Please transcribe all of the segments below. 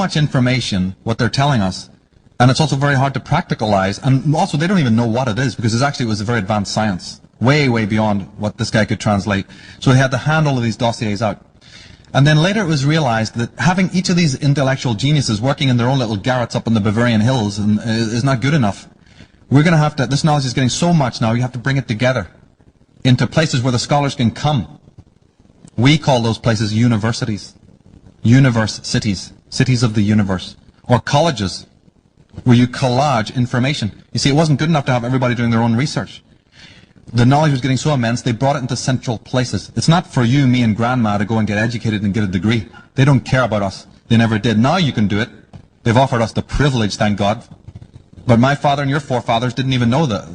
much information, what they're telling us, and it's also very hard to practicalize, and also they don't even know what it is, because it was a very advanced science, way, way beyond what this guy could translate. So they had to hand all of these dossiers out. And then later it was realized that having each of these intellectual geniuses working in their own little garrets up in the Bavarian hills is not good enough. We're going to have to, this knowledge is getting so much now, you have to bring it together into places where the scholars can come. We call those places universities, universe cities, cities of the universe, or colleges, where you collage information. You see, it wasn't good enough to have everybody doing their own research. The knowledge was getting so immense, they brought it into central places. It's not for you, me, and Grandma to go and get educated and get a degree. They don't care about us. They never did. Now you can do it. They've offered us the privilege, thank God. But my father and your forefathers didn't even know that.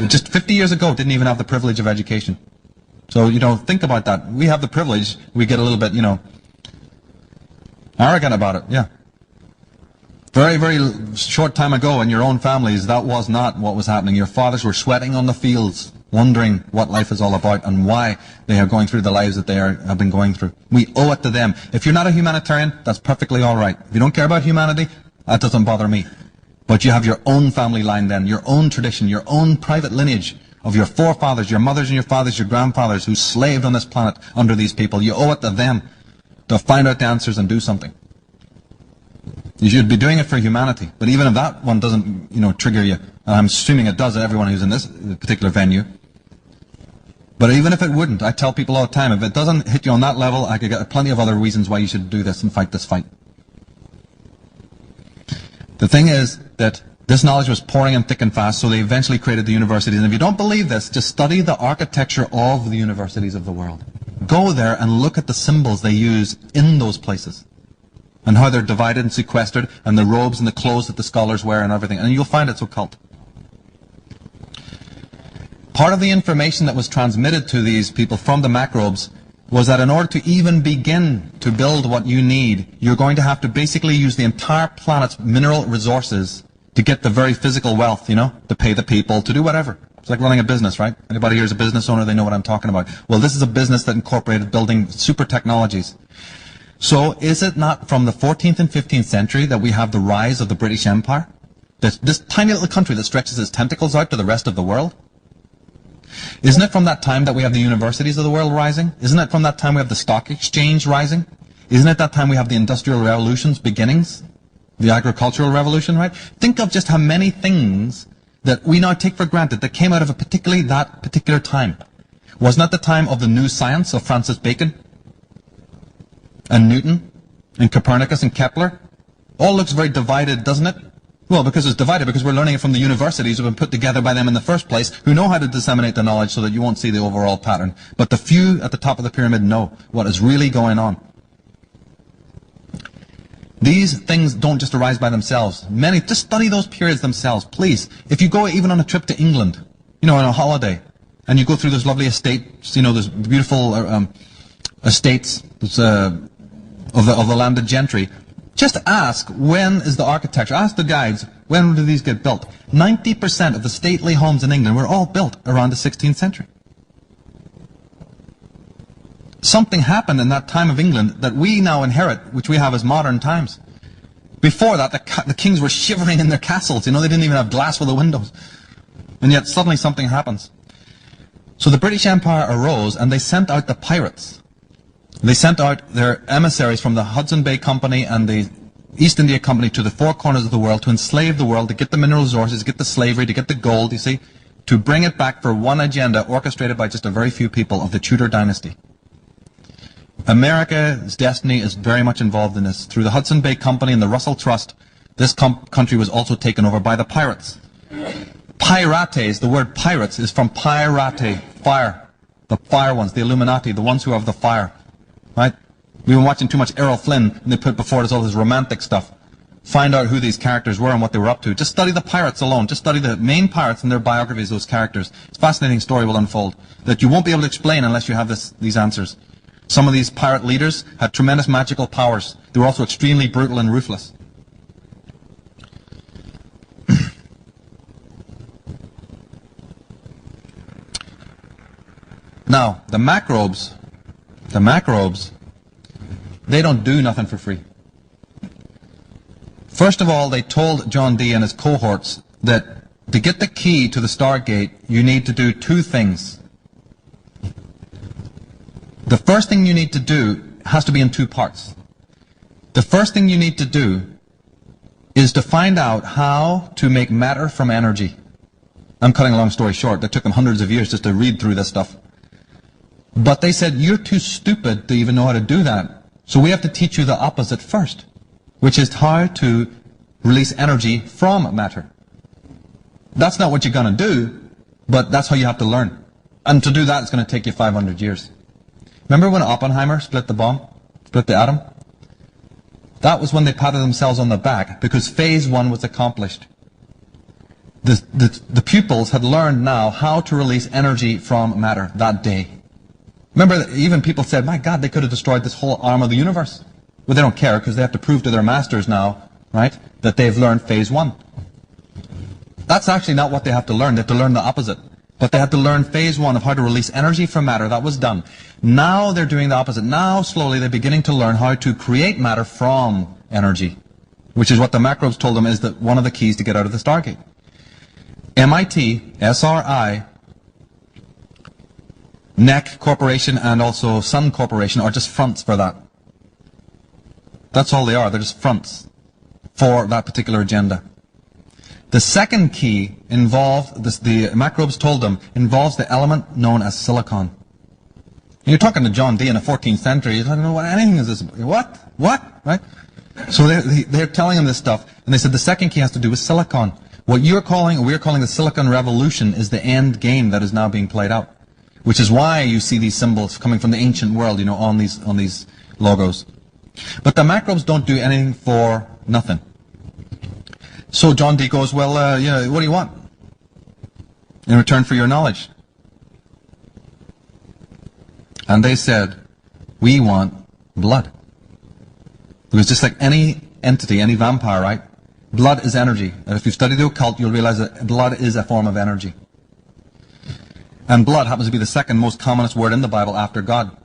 Just 50 years ago, didn't even have the privilege of education. So, think about that. We have the privilege. We get a little bit, arrogant about it. Yeah. Very, very short time ago in your own families, that was not what was happening. Your fathers were sweating on the fields, wondering what life is all about and why they are going through the lives that they have been going through. We owe it to them. If you're not a humanitarian, that's perfectly all right. If you don't care about humanity, that doesn't bother me. But you have your own family line then, your own tradition, your own private lineage of your forefathers, your mothers and your fathers, your grandfathers who slaved on this planet under these people. You owe it to them to find out the answers and do something. You should be doing it for humanity. But even if that one doesn't, trigger you, and I'm assuming it does, everyone who's in this particular venue. But even if it wouldn't, I tell people all the time, if it doesn't hit you on that level, I could get plenty of other reasons why you should do this and fight this fight. The thing is that this knowledge was pouring in thick and fast, so they eventually created the universities. And if you don't believe this, just study the architecture of the universities of the world. Go there and look at the symbols they use in those places, and how they're divided and sequestered, and the robes and the clothes that the scholars wear and everything. And you'll find it's occult. Part of the information that was transmitted to these people from the macrobes was that in order to even begin to build what you need, you're going to have to basically use the entire planet's mineral resources to get the very physical wealth, to pay the people, to do whatever. It's like running a business, right? Anybody here is a business owner, they know what I'm talking about. Well, this is a business that incorporated building super technologies. So is it not from the 14th and 15th century that we have the rise of the British Empire? This tiny little country that stretches its tentacles out to the rest of the world? Isn't it from that time that we have the universities of the world rising? Isn't it from that time we have the stock exchange rising? Isn't it that time we have the industrial revolution's beginnings? The agricultural revolution, right? Think of just how many things that we now take for granted that came out of that particular time. Wasn't that the time of the new science of Francis Bacon and Newton and Copernicus and Kepler? All looks very divided, doesn't it? Well, because it's divided, because we're learning it from the universities who have been put together by them in the first place, who know how to disseminate the knowledge so that you won't see the overall pattern. But the few at the top of the pyramid know what is really going on. These things don't just arise by themselves. Just study those periods themselves, please. If you go even on a trip to England, on a holiday, and you go through those lovely estates, those beautiful estates of the landed gentry, just ask, when is the architecture? Ask the guides, when do these get built? 90% of the stately homes in England were all built around the 16th century. Something happened in that time of England that we now inherit, which we have as modern times. Before that, the kings were shivering in their castles. They didn't even have glass for the windows. And yet suddenly something happens. So the British Empire arose, and they sent out the pirates. They sent out their emissaries from the Hudson Bay Company and the East India Company to the four corners of the world to enslave the world, to get the mineral resources, to get the slavery, to get the gold, you see, to bring it back for one agenda orchestrated by just a very few people of the Tudor dynasty. America's destiny is very much involved in this. Through the Hudson Bay Company and the Russell Trust, this country was also taken over by the pirates. Pirates, the word pirates is from pyrate, fire. The fire ones, the Illuminati, the ones who have the fire. Right? We've been watching too much Errol Flynn, and they put before us all this romantic stuff. Find out who these characters were and what they were up to. Just study the pirates alone. Just study the main pirates and their biographies, those characters. It's a fascinating story will unfold that you won't be able to explain unless you have these answers. Some of these pirate leaders had tremendous magical powers. They were also extremely brutal and ruthless. Now, the macrobes, they don't do nothing for free. First of all, they told John Dee and his cohorts that to get the key to the Stargate, you need to do two things. The first thing you need to do has to be in two parts. The first thing you need to do is to find out how to make matter from energy. I'm cutting a long story short. It took them hundreds of years just to read through this stuff. But they said, you're too stupid to even know how to do that. So we have to teach you the opposite first, which is how to release energy from matter. That's not what you're going to do, but that's how you have to learn. And to do that, it's going to take you 500 years. Remember when Oppenheimer split the bomb, split the atom? That was when they patted themselves on the back, because phase one was accomplished. The pupils had learned now how to release energy from matter that day. Remember, even people said, my God, they could have destroyed this whole arm of the universe. Well, they don't care, because they have to prove to their masters now, right, that they've learned phase one. That's actually not what they have to learn. They have to learn the opposite. But they had to learn phase one of how to release energy from matter. That was done. Now they're doing the opposite. Now, slowly, they're beginning to learn how to create matter from energy, which is what the macrobes told them is that one of the keys to get out of the Stargate. MIT, SRI, NEC Corporation, and also Sun Corporation are just fronts for that. That's all they are. They're just fronts for that particular agenda. The second key involved, the macrobes told them, involves the element known as silicon. And you're talking to John Dee in the 14th century. He's like, I don't know what anything is this. What? Right? So they're telling him this stuff, and they said the second key has to do with silicon. What we're calling the Silicon Revolution is the end game that is now being played out, which is why you see these symbols coming from the ancient world, on these logos. But the macrobes don't do anything for nothing. So John Dee goes, well, what do you want in return for your knowledge? And they said, we want blood. Because just like any entity, any vampire, right? Blood is energy. And if you study the occult, you'll realize that blood is a form of energy. And blood happens to be the second most commonest word in the Bible after God.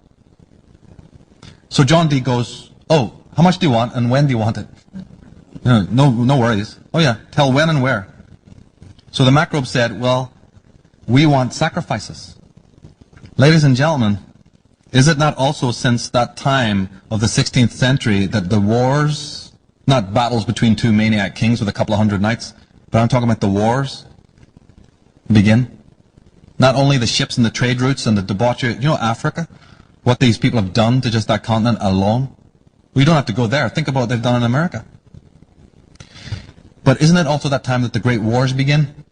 So John Dee goes, oh, how much do you want and when do you want it? No worries. Oh yeah, tell when and where. So the macrobe said, well, we want sacrifices. Ladies and gentlemen, is it not also since that time of the 16th century that the wars, not battles between two maniac kings with a couple of hundred knights, but I'm talking about the wars, begin? Not only the ships and the trade routes and the debauchery, Africa, what these people have done to just that continent alone? We don't have to go there. Think about what they've done in America. But isn't it also that time that the great wars begin?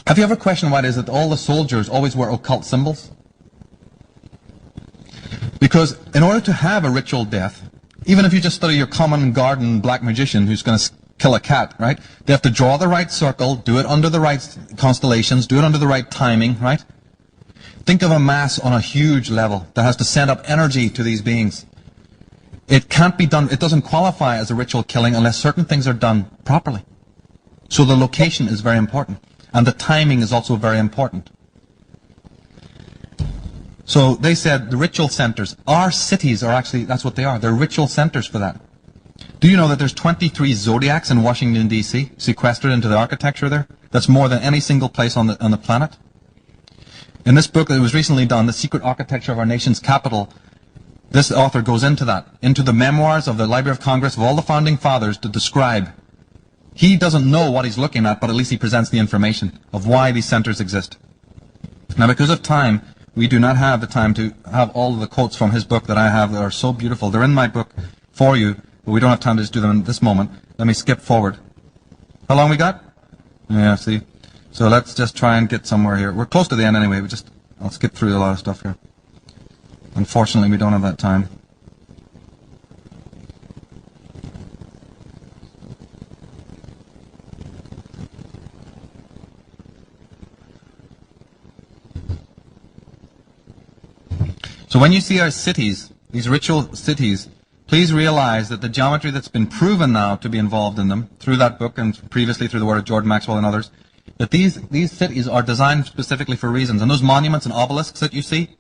Have you ever questioned why it is that all the soldiers always wear occult symbols? Because in order to have a ritual death, even if you just study your common garden black magician who's going to kill a cat, right? They have to draw the right circle, do it under the right constellations, do it under the right timing, right? Think of a mass on a huge level that has to send up energy to these beings. It can't be done, it doesn't qualify as a ritual killing unless certain things are done properly. So the location is very important. And the timing is also very important. So they said the ritual centers, our cities are actually, that's what they are. They're ritual centers for that. Do you know that there's 23 zodiacs in Washington, D.C., sequestered into the architecture there? That's more than any single place on the planet. In this book that was recently done, The Secret Architecture of Our Nation's Capital, this author goes into that, into the memoirs of the Library of Congress of all the founding fathers to describe. He doesn't know what he's looking at, but at least he presents the information of why these centers exist. Now, because of time, we do not have the time to have all of the quotes from his book that I have that are so beautiful. They're in my book for you, but we don't have time to just do them in this moment. Let me skip forward. How long we got? Yeah, see? So let's just try and get somewhere here. We're close to the end anyway. I'll skip through a lot of stuff here. Unfortunately, we don't have that time. So when you see our cities, these ritual cities, please realize that the geometry that's been proven now to be involved in them, through that book and previously through the work of George Maxwell and others, that these cities are designed specifically for reasons. And those monuments and obelisks that you see,